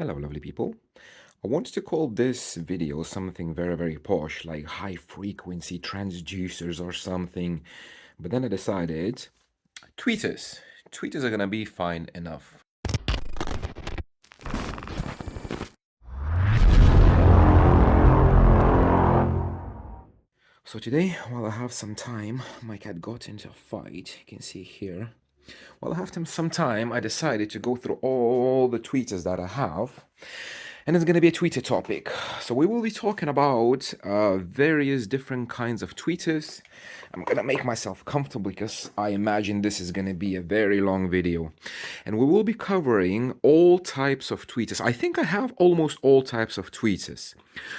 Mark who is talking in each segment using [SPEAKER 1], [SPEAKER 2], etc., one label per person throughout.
[SPEAKER 1] Hello, lovely people. I wanted to call this video something very posh, like high frequency transducers or something, but then I decided tweeters. Tweeters are gonna be fine enough. So today, while I have some time, my cat got into a fight, you can see here. While I have some time, I decided to go through all the tweeters that I have. And it's going to be a tweeter topic. So we will be talking about various different kinds of tweeters. I'm going to make myself comfortable because I imagine this is going to be a very long video. And we will be covering all types of tweeters. I think I have almost all types of tweeters.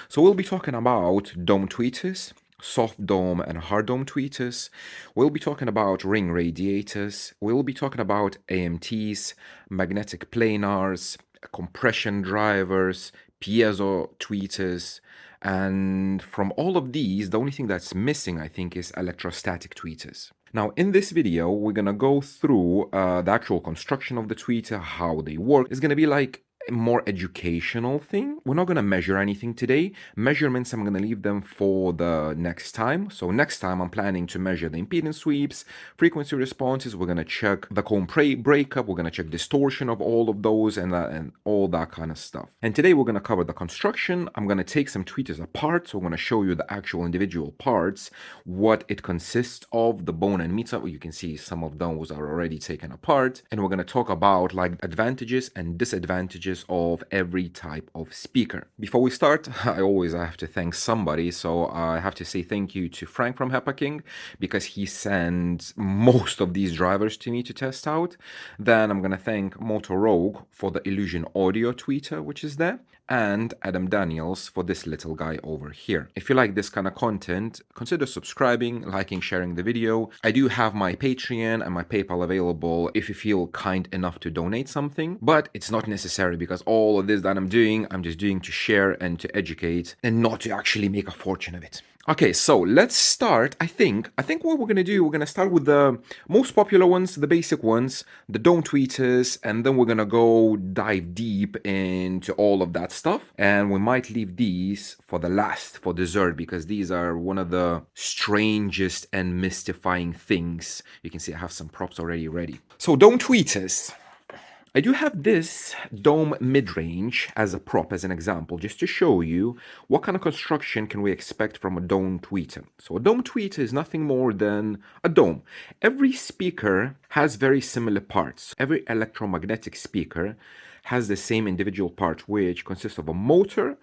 [SPEAKER 1] So we'll be talking about dome tweeters, soft dome and hard dome tweeters. We'll be talking about ring radiators. We'll be talking about AMTs, magnetic planars, compression drivers, piezo tweeters, and from all of these, the only thing that's missing, I think, is electrostatic tweeters. Now, in this video, we're gonna go through the actual construction of the tweeter, how they work. It's gonna be like a more educational thing. We're not going to measure anything today. Measurements, I'm going to leave them for the next time. So next time I'm planning to measure the impedance sweeps, frequency responses. We're going to check the cone breakup. We're going to check distortion of all of those and all that kind of stuff. And today we're going to cover the construction. I'm going to take some tweeters apart. So I'm going to show you the actual individual parts, what it consists of, the bone and meter. You can see some of those are already taken apart. And we're going to talk about like advantages and disadvantages of every type of speaker. Before we start, I have to thank somebody, so I have to say thank you to Frank from HEPA King because he sent most of these drivers to me to test out. Then I'm going to thank Moto Rogue for the Illusion Audio tweeter, which is there, and Adam Daniels for this little guy over here. If you like this kind of content, consider subscribing, liking, sharing the video. I do have my Patreon and my PayPal available if you feel kind enough to donate something, but it's not necessary because all of this that I'm doing, I'm just doing to share and to educate and not to actually make a fortune of it. Okay, so let's start. I think what we're gonna do, we're gonna start with the most popular ones, the basic ones, the dome tweeters, and then we're gonna go dive deep into all of that stuff. And we might leave these for the last, for dessert, because these are one of the strangest and mystifying things. You can see I have some props already ready. So dome tweeters. I do have this dome mid-range as a prop, as an example, just to show you what kind of construction can we expect from a dome tweeter. So a dome tweeter is nothing more than a dome. Every speaker has very similar parts. Every electromagnetic speaker has the same individual part, which consists of a motor,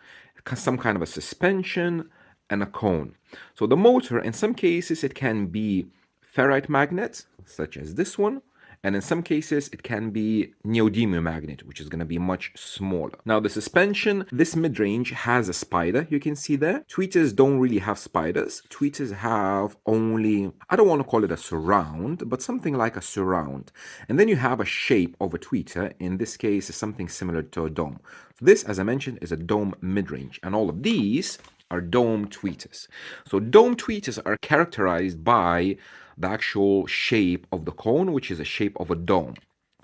[SPEAKER 1] some kind of a suspension, and a cone. So the motor, in some cases, it can be ferrite magnet, such as this one, and in some cases, it can be neodymium magnet, which is going to be much smaller. Now, the suspension, this mid-range has a spider, you can see there. Tweeters don't really have spiders. Tweeters have only, I don't want to call it a surround, but something like a surround. And then you have a shape of a tweeter. In this case, is something similar to a dome. So this, as I mentioned, is a dome mid-range. And all of these are dome tweeters. So dome tweeters are characterized by the actual shape of the cone, which is a shape of a dome.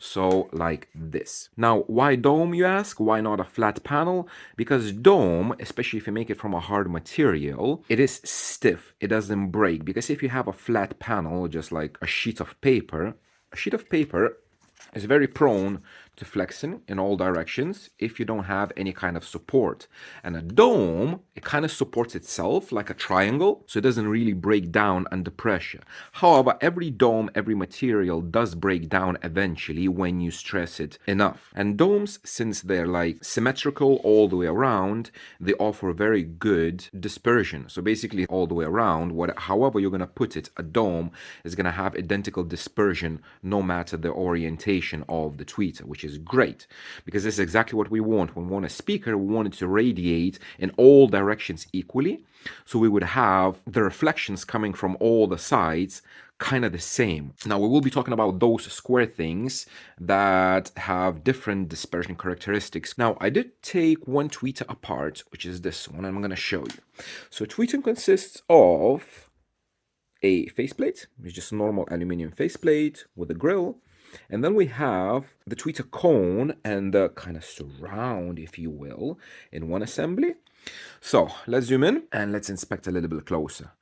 [SPEAKER 1] So like this. Now, why dome, you ask? Why not a flat panel? Because dome, especially if you make it from a hard material, it is stiff. It doesn't break. Because if you have a flat panel, just like a sheet of paper is very prone to flexing in all directions if you don't have any kind of support. And a dome, it kind of supports itself like a triangle, so it doesn't really break down under pressure. However, every dome, every material does break down eventually when you stress it enough. And domes, since they're like symmetrical all the way around, they offer very good dispersion. So basically all the way around, however you're going to put it, a dome is going to have identical dispersion no matter the orientation of the tweeter, which is great because this is exactly what we want. When we want a speaker, we want it to radiate in all directions equally. So we would have the reflections coming from all the sides kind of the same. Now we will be talking about those square things that have different dispersion characteristics. Now I did take one tweeter apart, which is this one. I'm going to show you. So tweeter consists of a faceplate. It's just a normal aluminum faceplate with a grill. And then we have the tweeter cone and the kind of surround, if you will, in one assembly. So let's zoom in and let's inspect a little bit closer.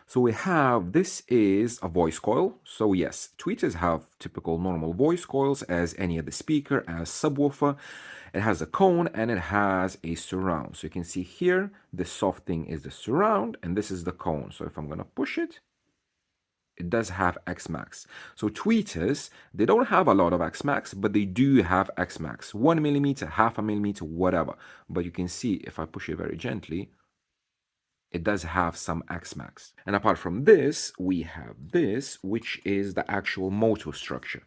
[SPEAKER 1] So we have, this is a voice coil. So yes, tweeters have typical normal voice coils as any other speaker, as subwoofer. It has a cone and it has a surround. So you can see here, the soft thing is the surround and this is the cone. So if I'm gonna push it, it does have Xmax. So tweeters, they don't have a lot of Xmax, but they do have Xmax. 1 millimeter, half a millimeter, whatever. But you can see if I push it very gently, it does have some Xmax. And apart from this, we have this, which is the actual motor structure.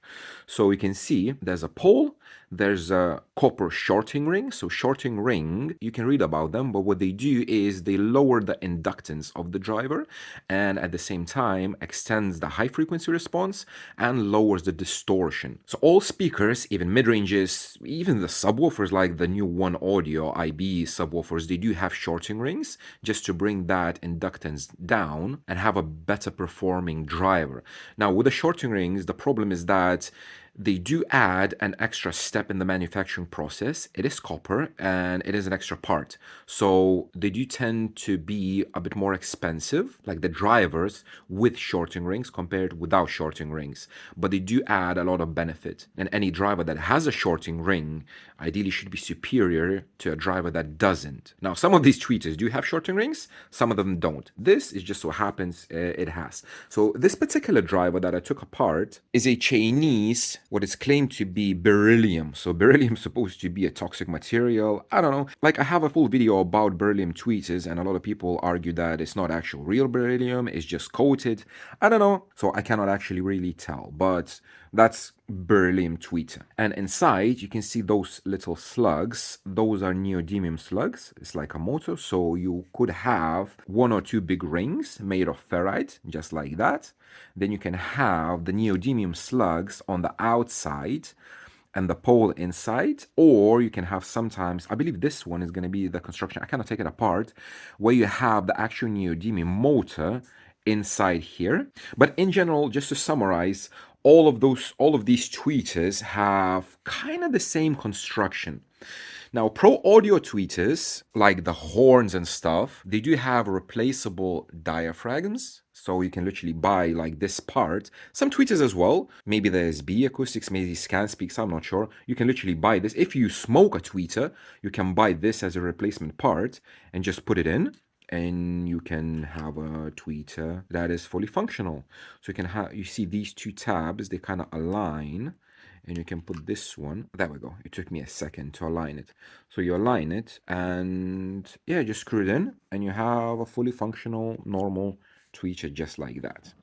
[SPEAKER 1] So you can see there's a pole, there's a copper shorting ring. So shorting ring, you can read about them, but what they do is they lower the inductance of the driver and at the same time extends the high frequency response and lowers the distortion. So all speakers, even mid-ranges, even the subwoofers like the new One Audio IB subwoofers, they do have shorting rings just to bring that inductance down and have a better performing driver. Now with the shorting rings, the problem is that they do add an extra step in the manufacturing process. It is copper and it is an extra part. So they do tend to be a bit more expensive, like the drivers with shorting rings compared without shorting rings. But they do add a lot of benefit. And any driver that has a shorting ring ideally should be superior to a driver that doesn't. Now, some of these tweeters do have shorting rings, some of them don't. This is just so happens it has. So this particular driver that I took apart is a Chinese, what is claimed to be beryllium. So beryllium is supposed to be a toxic material. I don't know. Like I have a full video about beryllium tweeters and a lot of people argue that it's not actual real beryllium, it's just coated. I don't know. So I cannot actually really tell, but that's beryllium tweeter. And inside you can see those little slugs. Those are neodymium slugs. It's like a motor. So you could have one or two big rings made of ferrite, just like that. Then you can have the neodymium slugs on the outside and the pole inside, or you can have sometimes, I believe this one is going to be the construction, I cannot take it apart, where you have the actual neodymium motor inside here. But in general, just to summarize, all of these tweeters have kind of the same construction. Now, pro audio tweeters, like the horns and stuff, they do have replaceable diaphragms. So you can literally buy like this part. Some tweeters as well, maybe the SB acoustics, maybe ScanSpeaks, I'm not sure. You can literally buy this. If you smoke a tweeter, you can buy this as a replacement part and just put it in. And you can have a tweeter that is fully functional. So you can have, you see these two tabs, they kind of align. And you can put this one, there we go. It took me a second to align it. So you align it and yeah, just screw it in and you have a fully functional, normal tweeter just like that.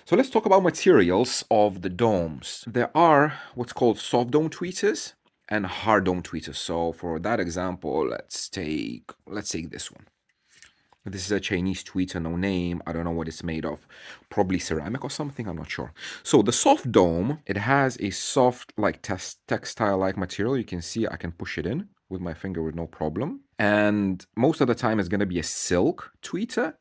[SPEAKER 1] So let's talk about materials of the domes. There are what's called soft dome tweeters and hard dome tweeters. So for that example, let's take this one. This is a Chinese tweeter, no name. I don't know what it's made of. Probably ceramic or something, I'm not sure. So the soft dome, it has a soft, like textile-like material. You can see I can push it in with my finger with no problem. And most of the time it's going to be a silk tweeter,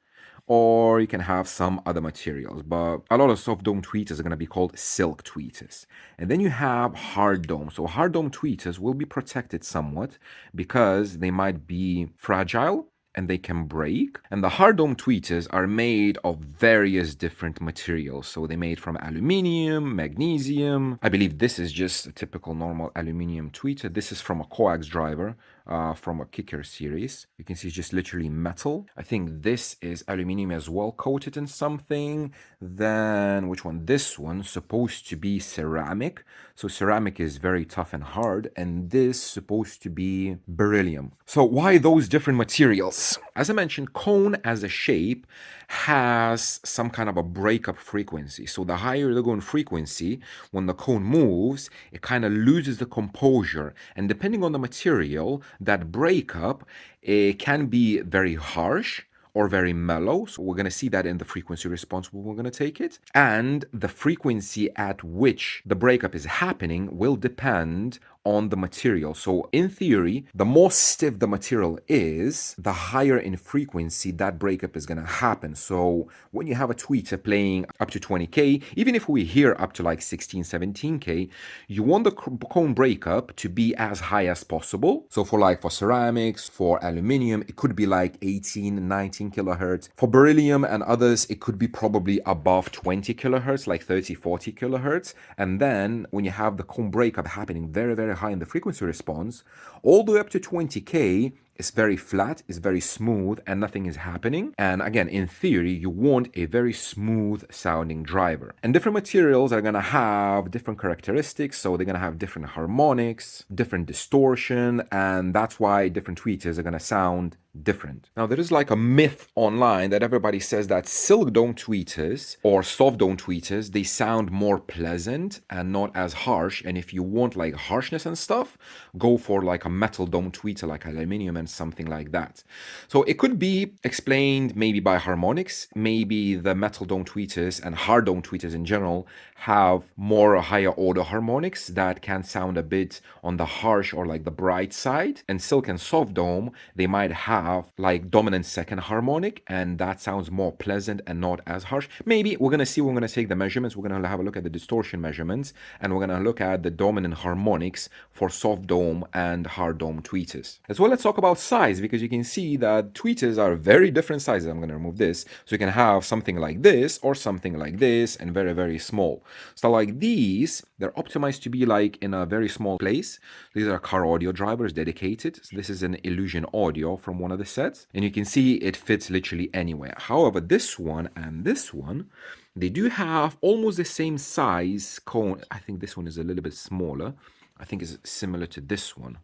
[SPEAKER 1] or you can have some other materials. But a lot of soft dome tweeters are going to be called silk tweeters. And then you have hard dome. So hard dome tweeters will be protected somewhat because they might be fragile and they can break. And the hard dome tweeters are made of various different materials. So they're made from aluminium, magnesium. I believe this is just a typical normal aluminium tweeter. This is from a coax driver, from a Kicker series. You can see it's just literally metal. I think this is aluminium as well, coated in something. Then which one? This one's supposed to be ceramic. So ceramic is very tough and hard, and this supposed to be beryllium. So why those different materials? As I mentioned, cone as a shape has some kind of a breakup frequency. So the higher the cone frequency, when the cone moves, it kind of loses the composure. And depending on the material, that breakup, it can be very harsh or very mellow. So we're going to see that in the frequency response when we're going to take it. And the frequency at which the breakup is happening will depend on the material. So in theory, the more stiff the material is, the higher in frequency that breakup is going to happen. So when you have a tweeter playing up to 20K, even if we hear up to like 16, 17K, you want the cone breakup to be as high as possible. So for ceramics, for aluminum, it could be like 18, 19 kilohertz. For beryllium and others, it could be probably above 20 kilohertz, like 30, 40 kilohertz. And then when you have the cone breakup happening very, very high in the frequency response, all the way up to 20K, it's very flat, it's very smooth, and nothing is happening. And again, in theory, you want a very smooth sounding driver. And different materials are gonna have different characteristics, so they're gonna have different harmonics, different distortion, and that's why different tweeters are gonna sound different. Now, there is like a myth online that everybody says that silk dome tweeters or soft dome tweeters, they sound more pleasant and not as harsh. And if you want like harshness and stuff, go for like a metal dome tweeter like aluminum and something like that. So it could be explained maybe by harmonics. Maybe the metal dome tweeters and hard dome tweeters in general have more higher order harmonics that can sound a bit on the harsh or like the bright side. And silk and soft dome, they might have like dominant second harmonic, and that sounds more pleasant and not as harsh. Maybe we're gonna take the measurements, we're gonna have a look at the distortion measurements, and we're gonna look at the dominant harmonics for soft dome and hard dome tweeters. As well, let's talk about size, because you can see that tweeters are very different sizes. I'm gonna remove this. So you can have something like this or something like this, and very, very small. So like these, they're optimized to be like in a very small place. These are car audio drivers dedicated. So this is an Illusion Audio from one of the sets, and you can see it fits literally anywhere. However, this one and this one, they do have almost the same size cone. I think this one is a little bit smaller. I think it's similar to this one,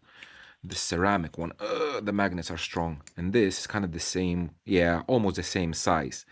[SPEAKER 1] the ceramic one. The magnets are strong, and this is kind of the same, yeah, almost the same size.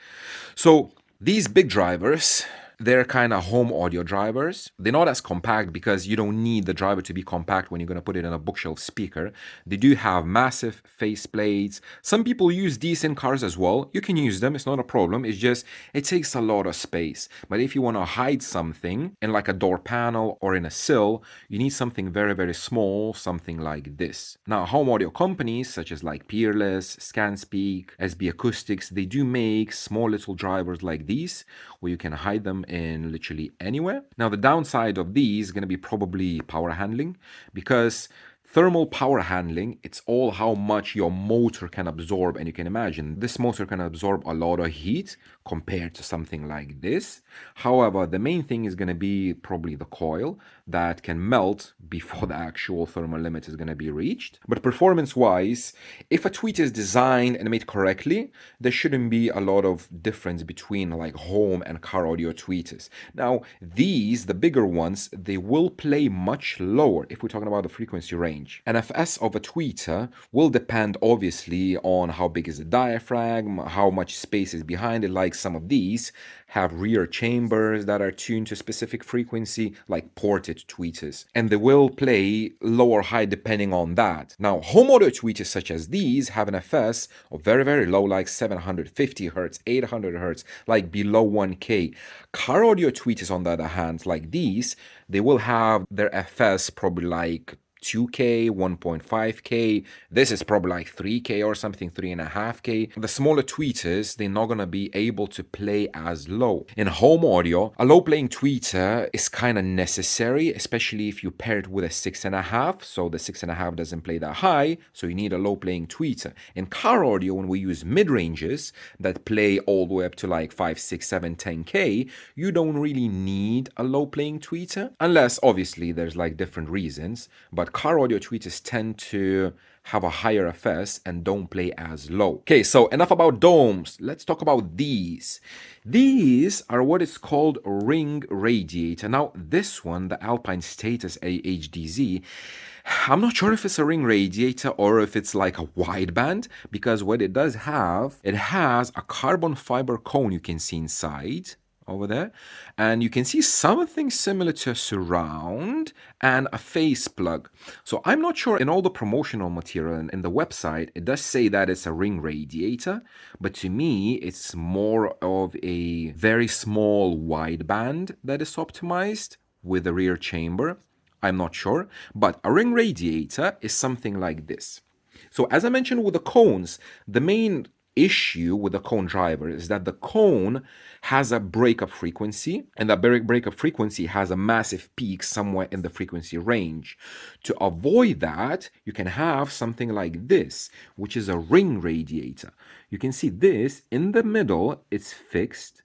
[SPEAKER 1] So these big drivers, they're kind of home audio drivers. They're not as compact because you don't need the driver to be compact when you're going to put it in a bookshelf speaker. They do have massive face plates. Some people use these in cars as well. You can use them, it's not a problem. It's just, it takes a lot of space. But if you want to hide something in like a door panel or in a sill, you need something very, very small, something like this. Now, home audio companies such as like Peerless, ScanSpeak, SB Acoustics, they do make small little drivers like these where you can hide them in literally anywhere. Now, the downside of these is going to be probably power handling, because thermal power handling, it's all how much your motor can absorb. And you can imagine this motor can absorb a lot of heat compared to something like this. However, the main thing is going to be probably the coil that can melt before the actual thermal limit is going to be reached. But performance-wise, if a tweeter is designed and made correctly, there shouldn't be a lot of difference between like home and car audio tweeters. Now, these, the bigger ones, they will play much lower if we're talking about the frequency range. NFS of a tweeter will depend obviously on how big is the diaphragm, how much space is behind it. Like some of these have rear chambers that are tuned to specific frequency, like ported tweeters, and they will play low or high depending on that. Now, home audio tweeters such as these have an FS of very, very low, like 750 hertz, 800 hertz, like below 1K. Car audio tweeters, on the other hand, like these, they will have their FS probably like 2K, 1.5K. This is probably like 3K or something, 3.5K. The smaller tweeters, they're not gonna be able to play as low. In home audio, a low playing tweeter is kind of necessary, especially if you pair it with a 6.5. So the 6.5 doesn't play that high, so you need a low playing tweeter. In car audio, when we use mid ranges that play all the way up to like 5, 6, 7, 10K, you don't really need a low playing tweeter, unless obviously there's like different reasons. But car audio tweeters tend to have a higher FS and don't play as low. Okay, so enough about domes. Let's talk about these. These are what is called a ring radiator. Now, this one, the Alpine Status AHDZ, I'm not sure if it's a ring radiator or if it's like a wideband, because what it does have, it has a carbon fiber cone you can see inside over there, and you can see something similar to a surround and a face plug. So I'm not sure, in all the promotional material and in the website, it does say that it's a ring radiator, but to me, it's more of a very small wideband that is optimized with a rear chamber. I'm not sure, but a ring radiator is something like this. So as I mentioned with the cones, the main issue with the cone driver is that the cone has a breakup frequency, and that breakup frequency has a massive peak somewhere in the frequency range. To avoid that, you can have something like this, which is a ring radiator. You can see this in the middle, it's fixed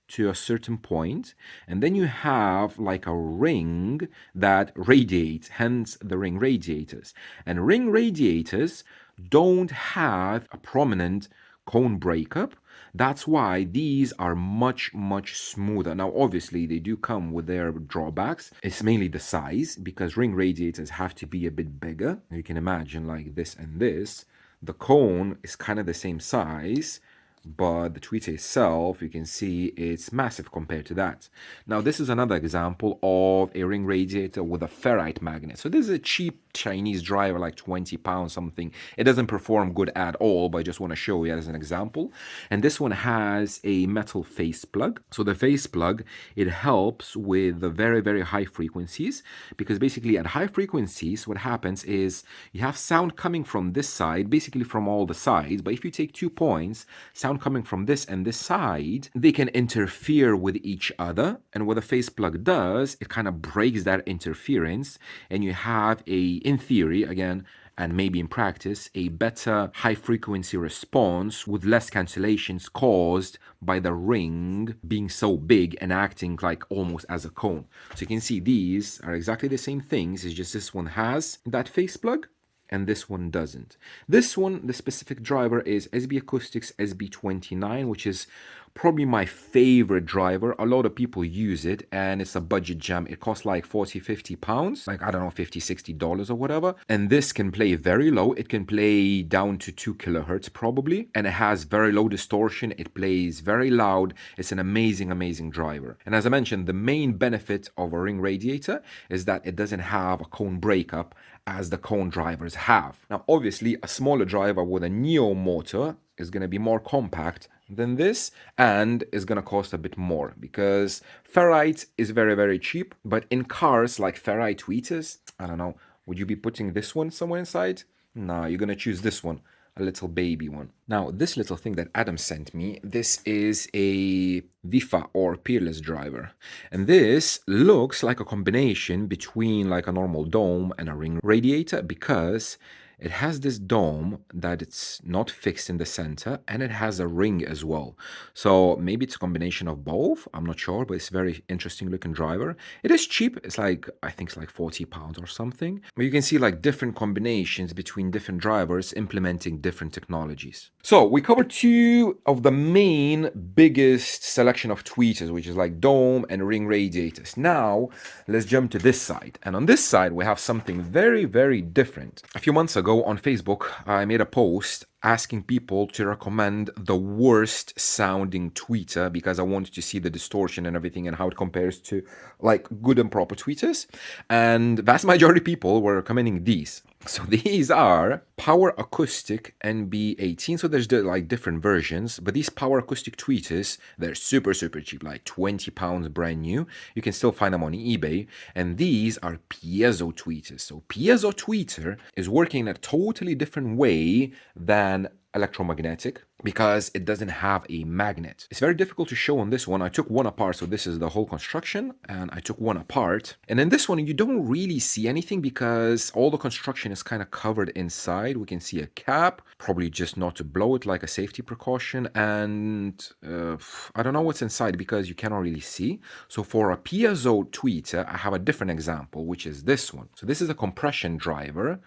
[SPEAKER 1] to a certain point, and then you have like a ring that radiates, hence the ring radiators. And ring radiators don't have a prominent cone breakup. That's why these are much, much smoother. Now, obviously, they do come with their drawbacks. It's mainly the size, because ring radiators have to be a bit bigger. You can imagine like this and this. The cone is kind of the same size, but the tweeter itself, you can see it's massive compared to that. Now, this is another example of a ring radiator with a ferrite magnet. So this is a cheap Chinese driver, like 20 pounds something. It doesn't perform good at all, but I just want to show you as an example. And this one has a metal face plug. So the face plug, it helps with the very, very high frequencies, because basically at high frequencies, what happens is you have sound coming from this side, basically from all the sides. But if you take 2 points, sound coming from this and this side, they can interfere with each other. And what the face plug does, it kind of breaks that interference, and you have in theory, again, and maybe in practice, a better high frequency response with less cancellations caused by the ring being so big and acting like almost as a cone. So you can see these are exactly the same things, it's just this one has that face plug and this one doesn't. This one, the specific driver is SB Acoustics SB29, which is probably my favorite driver. A lot of people use it, and it's a budget gem. It costs like 40-50 pounds, like I don't know, $50-$60 or whatever. And this can play very low. It can play down to 2 kilohertz probably, and it has very low distortion. It plays very loud. It's an amazing driver. And as I mentioned, the main benefit of a ring radiator is that it doesn't have a cone breakup as the cone drivers have. Now, obviously, a smaller driver with a Neo motor is going to be more compact than this, and is going to cost a bit more, because ferrite is very cheap. But in cars like ferrite tweeters, I don't know, would you be putting this one somewhere inside? No, you're going to choose this one, a little baby one. Now, this little thing that Adam sent me, this is a VIFA or Peerless driver. And this looks like a combination between like a normal dome and a ring radiator, because it has this dome that it's not fixed in the center, and it has a ring as well. So maybe it's a combination of both. I'm not sure, but it's a very interesting looking driver. It is cheap. It's like, I think it's like 40 pounds or something. But you can see like different combinations between different drivers implementing different technologies. So we covered two of the main biggest selection of tweeters, which is like dome and ring radiators. Now let's jump to this side. And on this side, we have something very different. A few months ago on Facebook, I made a post asking people to recommend the worst sounding tweeter, because I wanted to see the distortion and everything and how it compares to like good and proper tweeters. And vast majority of people were recommending these. So these are Power Acoustic NB18. So there's like different versions, but these Power Acoustic tweeters, they're super cheap, like 20 pounds brand new. You can still find them on eBay. And these are piezo tweeters. So piezo tweeter is working in a totally different way than electromagnetic, because it doesn't have a magnet. It's very difficult to show on this one. I took one apart, so this is the whole construction, and I took one apart. And in this one, you don't really see anything because all the construction is kind of covered inside. We can see a cap, probably just not to blow it, like a safety precaution. And I don't know what's inside because you cannot really see. So for a piezo tweeter, I have a different example, which is this one. So this is a compression driver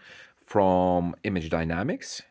[SPEAKER 1] from Image Dynamics.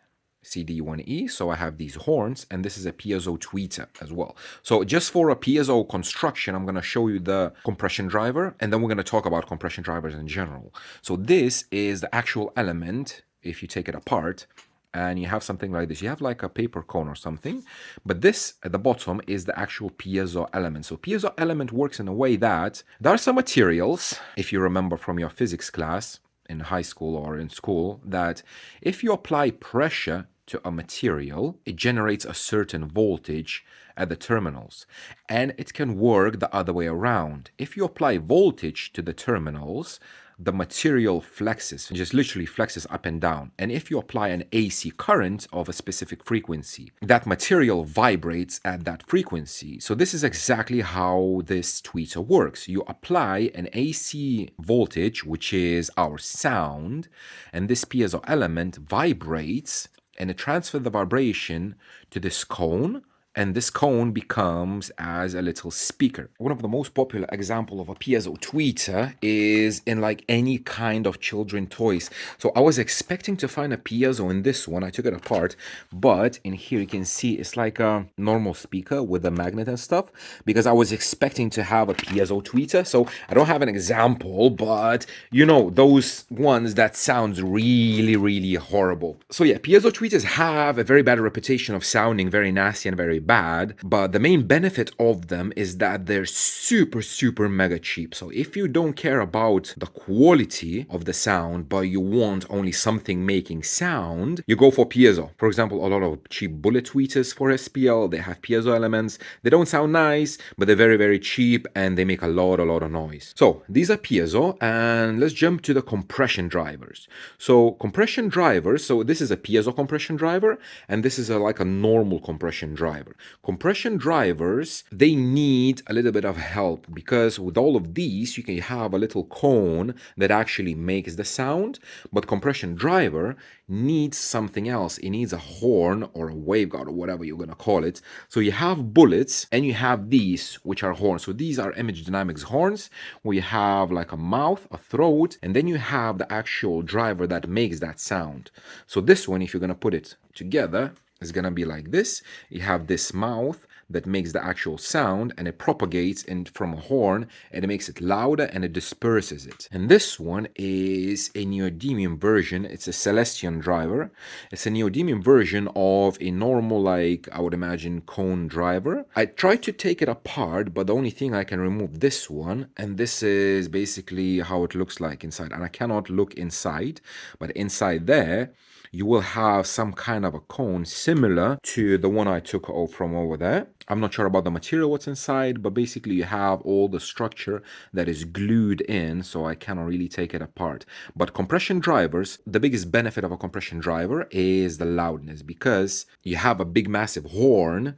[SPEAKER 1] CD1E. So I have these horns, and this is a piezo tweeter as well. So just for a piezo construction, I'm going to show you the compression driver, and then we're going to talk about compression drivers in general. So this is the actual element. If you take it apart and you have something like this, you have like a paper cone or something, but this at the bottom is the actual piezo element. So piezo element works in a way that there are some materials, if you remember from your physics class in high school or in school, that if you apply pressure to a material, it generates a certain voltage at the terminals. And it can work the other way around. If you apply voltage to the terminals, the material flexes, just literally flexes up and down. And if you apply an AC current of a specific frequency, that material vibrates at that frequency. So this is exactly how this tweeter works. You apply an AC voltage, which is our sound, and this piezo element vibrates, and it transfers the vibration to this cone, and this cone becomes as a little speaker. One of the most popular example of a piezo tweeter is in like any kind of children toys. So I was expecting to find a piezo in this one. I took it apart, but in here you can see it's like a normal speaker with a magnet and stuff, because I was expecting to have a piezo tweeter. So I don't have an example, but you know, those ones that sounds really, really horrible. So yeah, piezo tweeters have a very bad reputation of sounding very nasty and very bad, but the main benefit of them is that they're super, super mega cheap. So if you don't care about the quality of the sound, but you want only something making sound, you go for piezo. For example, a lot of cheap bullet tweeters for SPL, they have piezo elements. They don't sound nice, but they're very, very cheap and they make a lot of noise. So these are piezo, and let's jump to the compression drivers. So compression drivers, so this is a piezo compression driver, and this is like a normal compression driver. Compression drivers, they need a little bit of help, because with all of these, you can have a little cone that actually makes the sound, but compression driver needs something else. It needs a horn or a waveguide or whatever you're gonna call it. So you have bullets and you have these, which are horns. So these are Image Dynamics horns, where you have like a mouth, a throat, and then you have the actual driver that makes that sound. So this one, if you're gonna put it together, is gonna be like this. You have this mouth that makes the actual sound, and it propagates in from a horn, and it makes it louder and it disperses it. And this one is a neodymium version. It's a Celestion driver. It's a neodymium version of a normal, like I would imagine, cone driver. I tried to take it apart, but the only thing I can remove this one, and this is basically how it looks like inside. And I cannot look inside, but inside there you will have some kind of a cone similar to the one I took from over there. I'm not sure about the material what's inside, but basically you have all the structure that is glued in, so I cannot really take it apart. But compression drivers, the biggest benefit of a compression driver is the loudness, because you have a big massive horn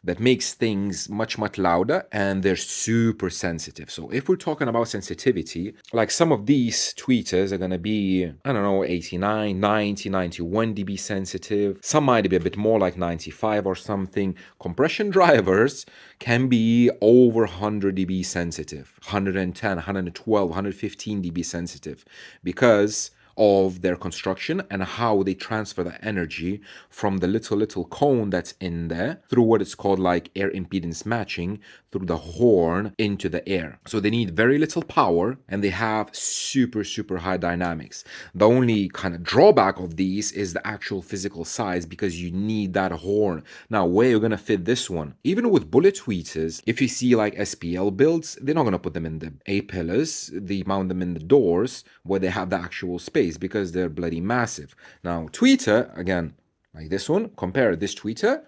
[SPEAKER 1] that makes things much louder, and they're super sensitive. So if we're talking about sensitivity, like some of these tweeters are gonna be, I don't know, 89, 90, 91 dB sensitive. Some might be a bit more, like 95 or something. Compression drivers can be over 100 dB sensitive, 110, 112, 115 dB sensitive, because of their construction and how they transfer the energy from the little cone that's in there through what is called like air impedance matching through the horn into the air. So they need very little power, and they have super high dynamics. The only kind of drawback of these is the actual physical size, because you need that horn. Now, where you're gonna fit this one? Even with bullet tweeters, if you see like SPL builds, they're not gonna put them in the A-pillars. They mount them in the doors where they have the actual space, because they're bloody massive. Now, tweeter, again, like this one, compare this tweeter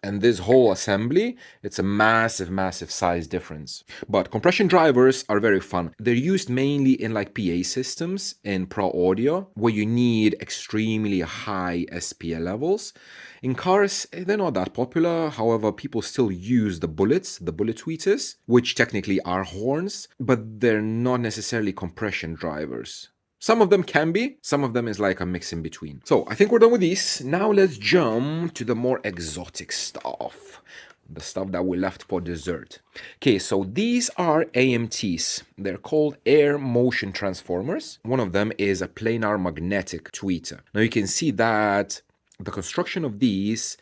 [SPEAKER 1] and this whole assembly, it's a massive size difference. But compression drivers are very fun. They're used mainly in like PA systems in pro audio, where you need extremely high SPL levels. In cars, they're not that popular. However, people still use the bullet tweeters, which technically are horns, but they're not necessarily compression drivers. Some of them can be, some of them is like a mix in between. So I think we're done with these. Now let's jump to the more exotic stuff. The stuff that we left for dessert. Okay, so these are AMTs. They're called air motion transformers. One of them is a planar magnetic tweeter. Now you can see that the construction of these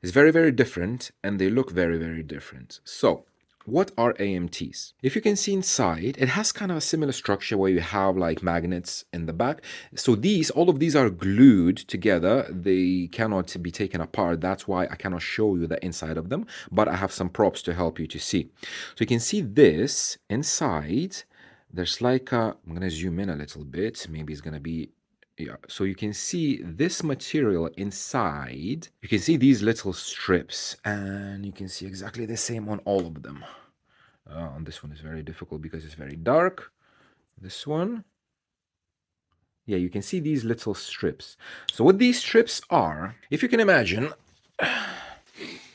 [SPEAKER 1] is very different, and they look very different. So what are AMTs? If you can see inside, it has kind of a similar structure where you have like magnets in the back. So all of these are glued together. They cannot be taken apart. That's why I cannot show you the inside of them, but I have some props to help you to see. So you can see this inside. There's like I'm gonna zoom in a little bit. Maybe it's gonna be, yeah, so you can see this material inside. You can see these little strips, and you can see exactly the same on all of them. On this one is very difficult because it's very dark. This one, Yeah, you can see these little strips. So what these strips are, if you can imagine,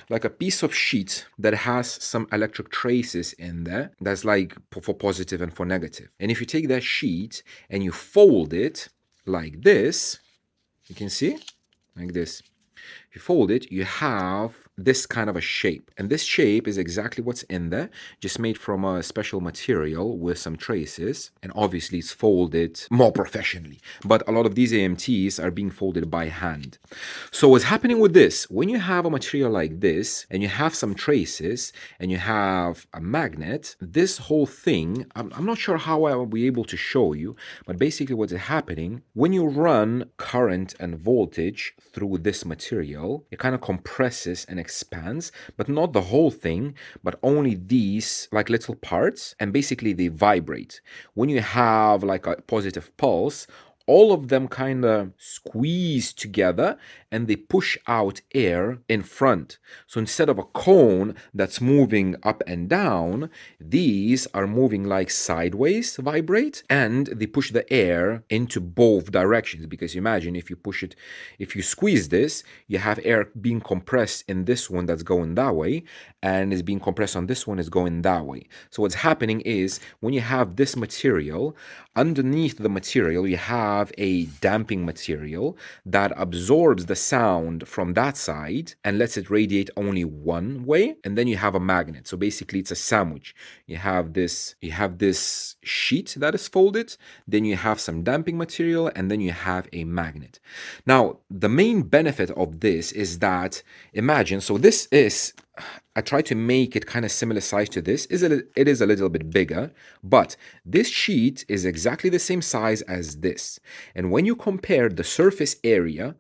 [SPEAKER 1] like a piece of sheet that has some electric traces in there, that's like for positive and for negative. And if you take that sheet and you fold it like this, you can see, like this. If you fold it, you have this kind of a shape. And this shape is exactly what's in there, just made from a special material with some traces. And obviously it's folded more professionally. But a lot of these AMTs are being folded by hand. So what's happening with this, when you have a material like this, and you have some traces, and you have a magnet, this whole thing, I'm not sure how I will be able to show you, but basically what's happening, when you run current and voltage through this material, it kind of compresses and expands, but not the whole thing, but only these like little parts, and basically they vibrate. When you have like a positive pulse, all of them kind of squeeze together and they push out air in front. So instead of a cone that's moving up and down, these are moving like sideways, vibrate, and they push the air into both directions. Because imagine if you push it, if you squeeze this, you have air being compressed in this one that's going that way, and is being compressed on this one is going that way. So what's happening is when you have this material, underneath the material, you have a damping material that absorbs the sound from that side and lets it radiate only one way. And then you have a magnet. So basically it's a sandwich. You have this sheet that is folded, then you have some damping material, and then you have a magnet. Now, the main benefit of this is that, imagine, so this is, I try to make it kind of similar size to this. It is a little bit bigger, but this sheet is exactly the same size as this. And when you compare the surface area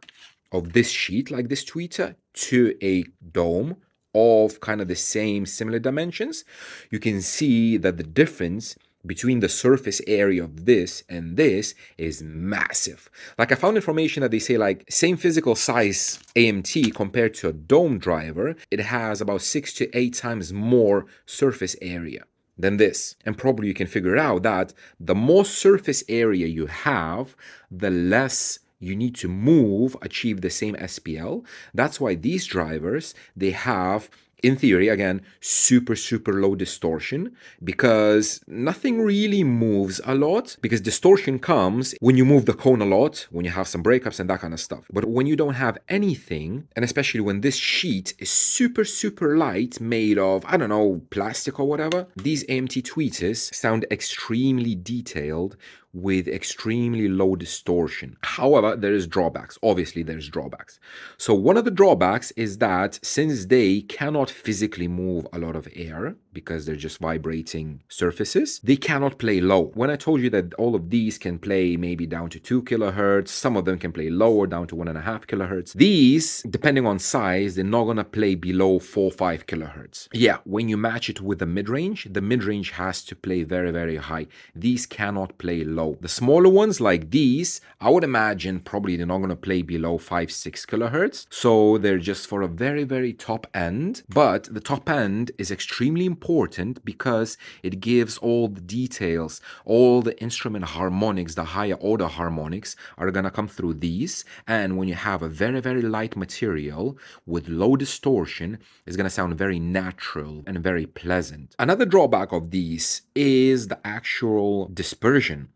[SPEAKER 1] of this sheet, like this tweeter, to a dome of kind of the same similar dimensions, you can see that the difference between the surface area of this and this is massive. Like I found information that they say like same physical size AMT compared to a dome driver, it has about 6 to 8 times more surface area than this. And probably you can figure out that the more surface area you have, the less you need to move, achieve the same SPL. That's why these drivers, they have, in theory, again, super low distortion, because nothing really moves a lot, because distortion comes when you move the cone a lot, when you have some breakups and that kind of stuff. But when you don't have anything, and especially when this sheet is super light, made of, I don't know, plastic or whatever, these AMT tweeters sound extremely detailed with extremely low distortion. However, there is drawbacks. Obviously, there's drawbacks. So one of the drawbacks is that since they cannot physically move a lot of air because they're just vibrating surfaces, they cannot play low. When I told you that all of these can play maybe down to 2 kilohertz, some of them can play lower down to 1.5 kilohertz. These, depending on size, they're not gonna play below 4-5 kilohertz. Yeah, when you match it with the mid-range has to play very high. These cannot play low. The smaller ones like these, I would imagine probably they're not going to play below 5-6 kilohertz. So they're just for a very top end. But the top end is extremely important because it gives all the details, all the instrument harmonics, the higher order harmonics are going to come through these. And when you have a very light material with low distortion, it's going to sound very natural and very pleasant. Another drawback of these is the actual dispersion.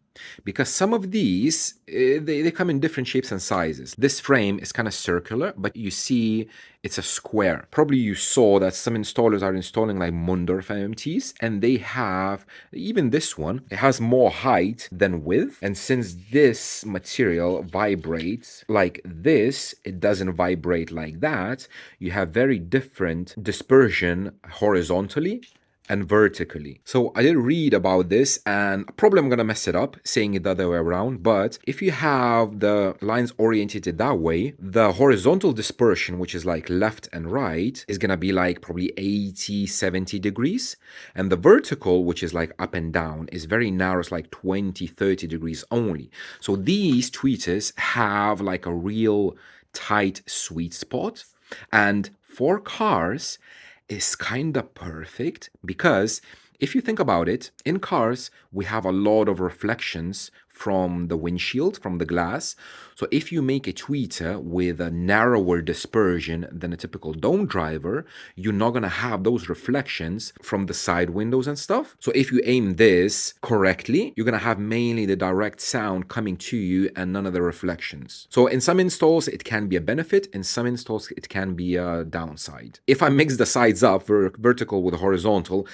[SPEAKER 1] Because some of these, they come in different shapes and sizes. This frame is kind of circular, but you see it's a square. Probably you saw that some installers are installing like Mundorf AMTs, and they have, even this one, it has more height than width. And since this material vibrates like this, it doesn't vibrate like that. You have very different dispersion horizontally and vertically. So I did read about this, and probably I'm gonna mess it up saying it the other way around, but if you have the lines oriented that way, the horizontal dispersion, which is like left and right, is gonna be like probably 80-70 degrees, and the vertical, which is like up and down, is very narrow, it's like 20-30 degrees only. So these tweeters have like a real tight sweet spot, and for cars is kind of perfect, because if you think about it, in cars, we have a lot of reflections from the windshield, from the glass. So if you make a tweeter with a narrower dispersion than a typical dome driver, you're not going to have those reflections from the side windows and stuff. So if you aim this correctly, you're going to have mainly the direct sound coming to you and none of the reflections. So in some installs, it can be a benefit. In some installs, it can be a downside. If I mix the sides up, vertical with horizontal,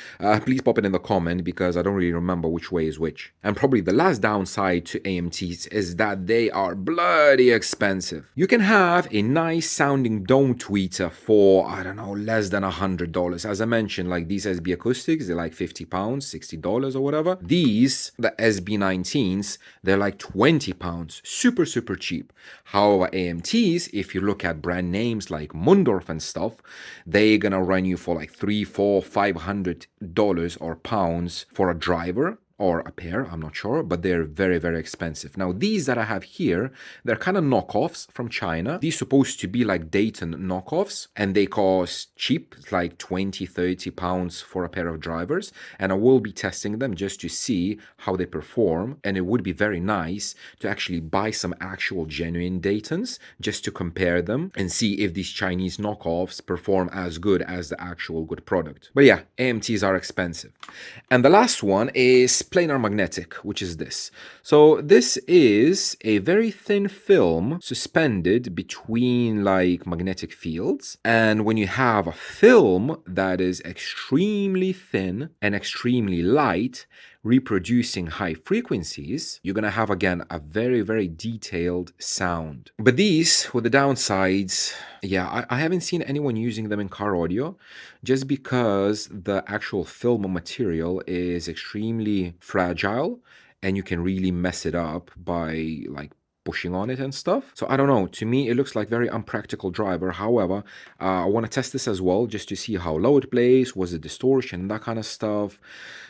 [SPEAKER 1] please pop it in the comment because I don't really remember which way is which. And probably the last downside to AMTs is that they are bloody expensive. You can have a nice sounding dome tweeter for, I don't know, less than $100. As I mentioned, like these SB acoustics, they're like £50, $60 or whatever. These, the SB19s, they're like £20, super, super cheap. However, AMTs, if you look at brand names like Mundorf and stuff, they're gonna run you for like $300, $400, $500 or pounds for a driver or a pair, I'm not sure, but they're very, very expensive. Now, these that I have here, they're kind of knockoffs from China. These supposed to be like Dayton knockoffs, and they cost cheap, like 20, 30 pounds for a pair of drivers. And I will be testing them just to see how they perform. And it would be very nice to actually buy some actual genuine Daytons just to compare them and see if these Chinese knockoffs perform as good as the actual good product. But yeah, AMTs are expensive. And the last one is planar magnetic, which is this. So this is a very thin film suspended between like magnetic fields. And when you have a film that is extremely thin and extremely light, reproducing high frequencies, you're going to have, again, a very, very detailed sound. But these, with the downsides, yeah, I haven't seen anyone using them in car audio just because the actual film material is extremely fragile and you can really mess it up by like pushing on it and stuff. So I don't know, to me it looks like very unpractical driver. However, I want to test this as well just to see how low it plays, was it distortion, that kind of stuff.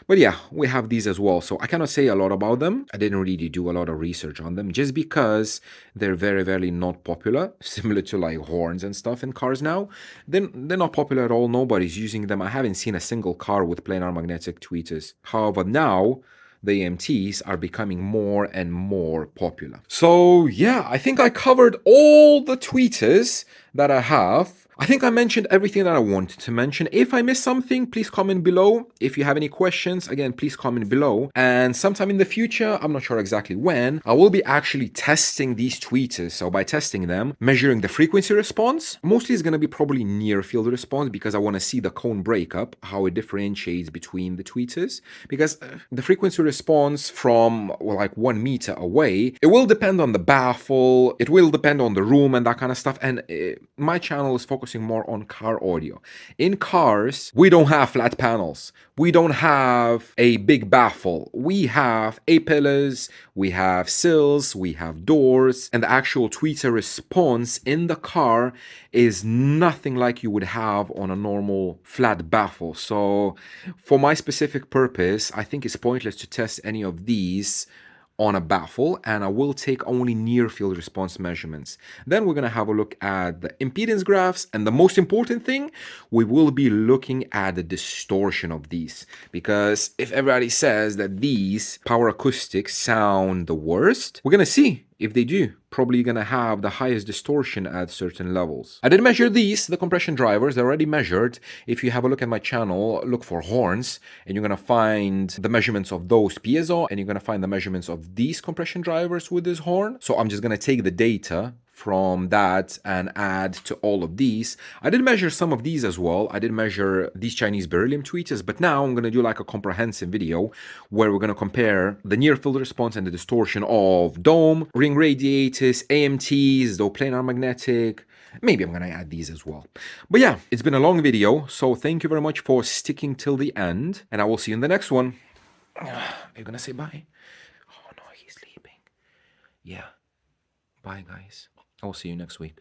[SPEAKER 1] But yeah, we have these as well. So I cannot say a lot about them. I didn't really do a lot of research on them just because they're very, very not popular, similar to like horns and stuff in cars now. They're not popular at all. Nobody's using them. I haven't seen a single car with planar magnetic tweeters. However, now the AMTs are becoming more and more popular. So yeah, I think I covered all the tweeters that I have. I think I mentioned everything that I wanted to mention. If I missed something, please comment below. If you have any questions, again, please comment below. And sometime in the future, I'm not sure exactly when, I will be actually testing these tweeters. So by testing them, measuring the frequency response, mostly it's going to be probably near field response because I want to see the cone breakup, how it differentiates between the tweeters. Because the frequency response from like 1 meter away, it will depend on the baffle, it will depend on the room and that kind of stuff. And my channel is focusing more on car audio. In cars, we don't have flat panels. We don't have a big baffle. We have A-pillars, we have sills, we have doors, and the actual tweeter response in the car is nothing like you would have on a normal flat baffle. So for my specific purpose, I think it's pointless to test any of these on a baffle, and I will take only near field response measurements. Then we're going to have a look at the impedance graphs, and the most important thing, we will be looking at the distortion of these, because if everybody says that these power acoustics sound the worst, we're going to see if they do. Probably going to have the highest distortion at certain levels. I did measure these, the compression drivers, they're already measured. If you have a look at my channel, look for horns, and you're going to find the measurements of those piezo, and you're going to find the measurements of these compression drivers with this horn. So I'm just going to take the data from that and add to all of these. I did measure some of these as well. I did measure these Chinese beryllium tweeters, but now I'm going to do like a comprehensive video where we're going to compare the near field response and the distortion of dome, ring radiators, AMTs, though planar magnetic. Maybe I'm going to add these as well. But yeah, it's been a long video, so thank you very much for sticking till the end, and I will see you in the next one. Are you going to say bye? Oh no, he's sleeping. Yeah. Bye, guys. I'll see you next week.